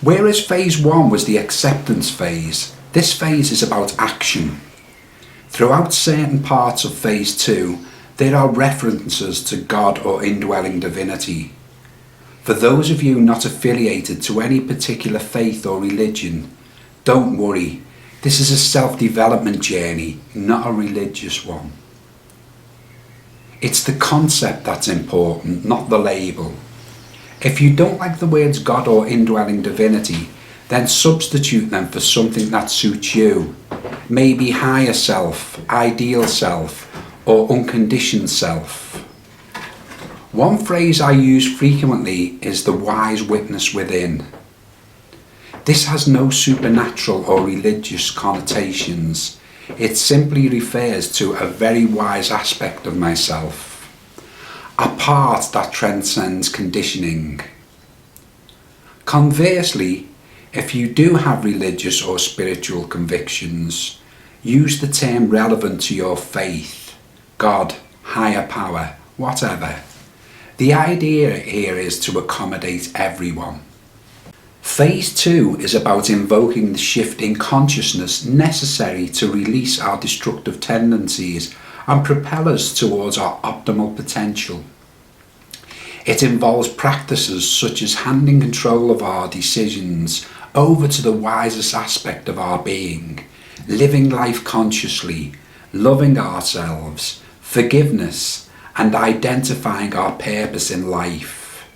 Whereas phase 1 was the acceptance phase, this phase is about action. Throughout certain parts of phase 2, there are references to God or indwelling divinity. For those of you not affiliated to any particular faith or religion, don't worry, this is a self-development journey, not a religious one. It's the concept that's important, not the label. If you don't like the words God or indwelling divinity, then substitute them for something that suits you. Maybe higher self, ideal self, or unconditioned self. One phrase I use frequently is the wise witness within. This has no supernatural or religious connotations. It simply refers to a very wise aspect of myself. A part that transcends conditioning. Conversely, if you do have religious or spiritual convictions, use the term relevant to your faith, God, higher power, whatever. The idea here is to accommodate everyone. Phase 2 is about invoking the shift in consciousness necessary to release our destructive tendencies and propel us towards our optimal potential. It involves practices such as handing control of our decisions over to the wisest aspect of our being, living life consciously, loving ourselves, forgiveness, and identifying our purpose in life.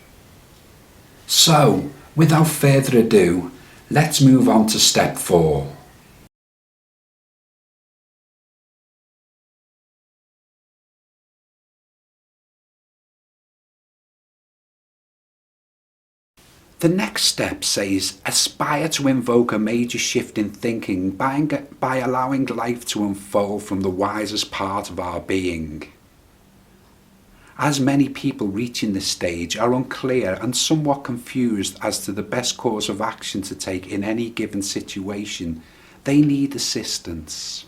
So, without further ado, let's move on to step 4. The next step says, aspire to invoke a major shift in thinking by allowing life to unfold from the wisest part of our being. As many people reaching this stage are unclear and somewhat confused as to the best course of action to take in any given situation, they need assistance.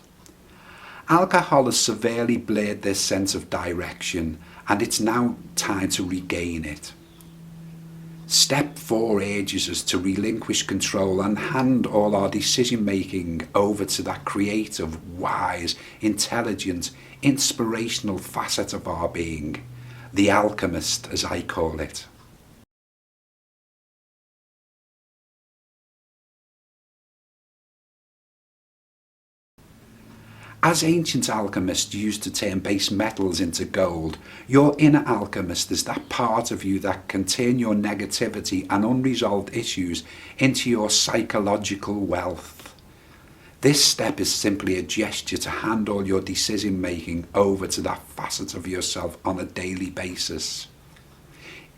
Alcohol has severely blurred their sense of direction, and it's now time to regain it. Step 4 urges us to relinquish control and hand all our decision making over to that creative, wise, intelligent, inspirational facet of our being, the alchemist, as I call it. As ancient alchemists used to turn base metals into gold, your inner alchemist is that part of you that can turn your negativity and unresolved issues into your psychological wealth. This step is simply a gesture to hand all your decision making over to that facet of yourself on a daily basis.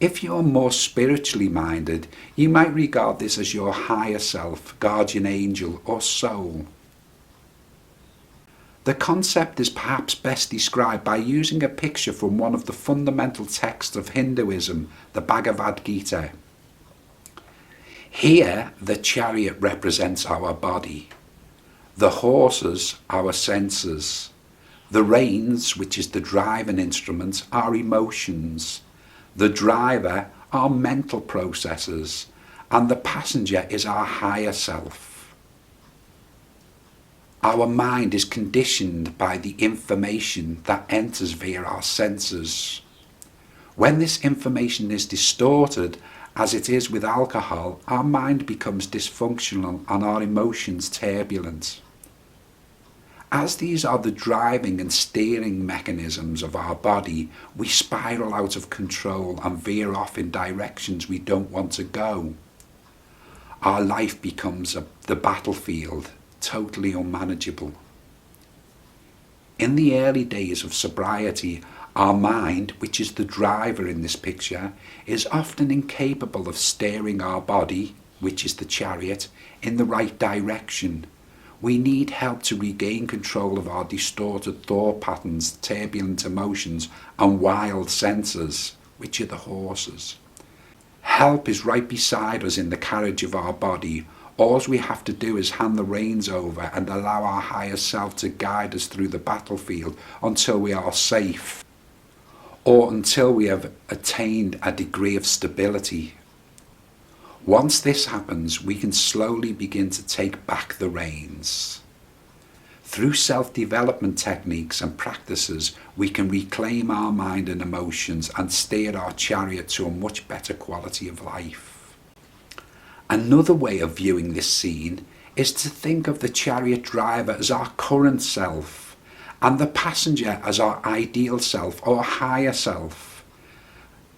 If you're more spiritually minded, you might regard this as your higher self, guardian angel, or soul. The concept is perhaps best described by using a picture from one of the fundamental texts of Hinduism, the Bhagavad Gita. Here, the chariot represents our body, the horses, our senses, the reins, which is the driving instrument, our emotions, the driver, our mental processes, and the passenger is our higher self. Our mind is conditioned by the information that enters via our senses. When this information is distorted, as it is with alcohol, our mind becomes dysfunctional and our emotions turbulent. As these are the driving and steering mechanisms of our body, we spiral out of control and veer off in directions we don't want to go. Our life becomes the battlefield, totally unmanageable. In the early days of sobriety, our mind, which is the driver in this picture, is often incapable of steering our body, which is the chariot, in the right direction. We need help to regain control of our distorted thought patterns, turbulent emotions, and wild senses, which are the horses. Help is right beside us in the carriage of our body. All we have to do is hand the reins over and allow our higher self to guide us through the battlefield until we are safe, or until we have attained a degree of stability. Once this happens, we can slowly begin to take back the reins. Through self-development techniques and practices, we can reclaim our mind and emotions and steer our chariot to a much better quality of life. Another way of viewing this scene is to think of the chariot driver as our current self and the passenger as our ideal self or higher self.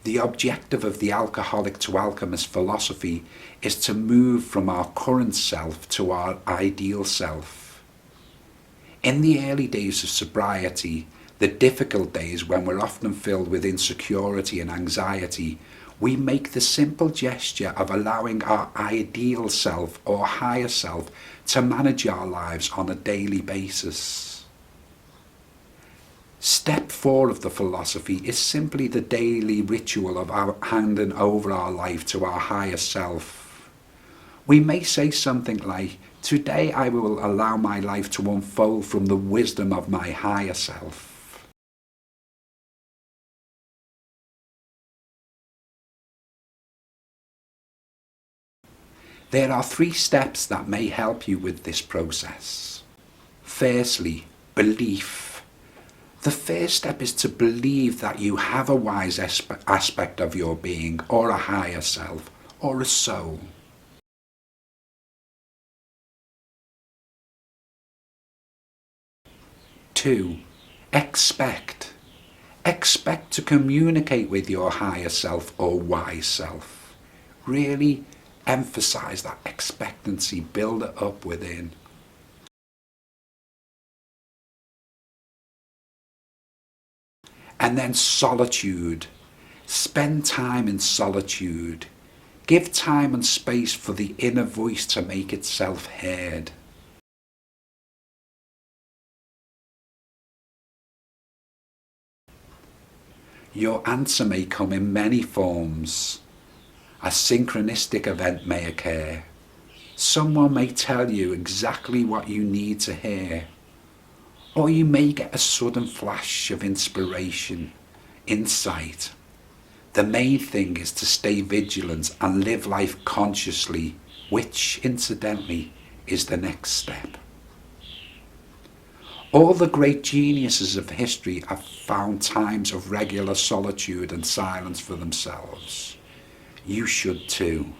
The objective of the alcoholic to alchemist philosophy is to move from our current self to our ideal self. In the early days of sobriety, the difficult days when we're often filled with insecurity and anxiety, we make the simple gesture of allowing our ideal self or higher self to manage our lives on a daily basis. Step 4 of the philosophy is simply the daily ritual of our handing over our life to our higher self. We may say something like, "Today I will allow my life to unfold from the wisdom of my higher self." There are 3 steps that may help you with this process. Firstly, belief. The first step is to believe that you have a wise aspect of your being, or a higher self, or a soul. Two, expect. Expect to communicate with your higher self or wise self. Really emphasize that expectancy, build it up within. And then solitude. Spend time in solitude. Give time and space for the inner voice to make itself heard. Your answer may come in many forms. A synchronistic event may occur. Someone may tell you exactly what you need to hear. Or you may get a sudden flash of inspiration, insight. The main thing is to stay vigilant and live life consciously, which, incidentally, is the next step. All the great geniuses of history have found times of regular solitude and silence for themselves. You should too.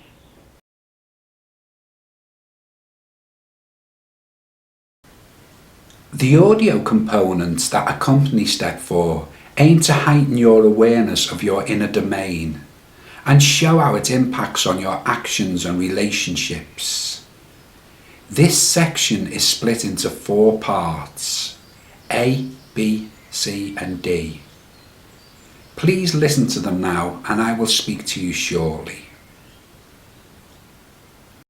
The audio components that accompany Step 4 aim to heighten your awareness of your inner domain and show how it impacts on your actions and relationships. This section is split into 4 parts: A, B, C and D. Please listen to them now and I will speak to you shortly.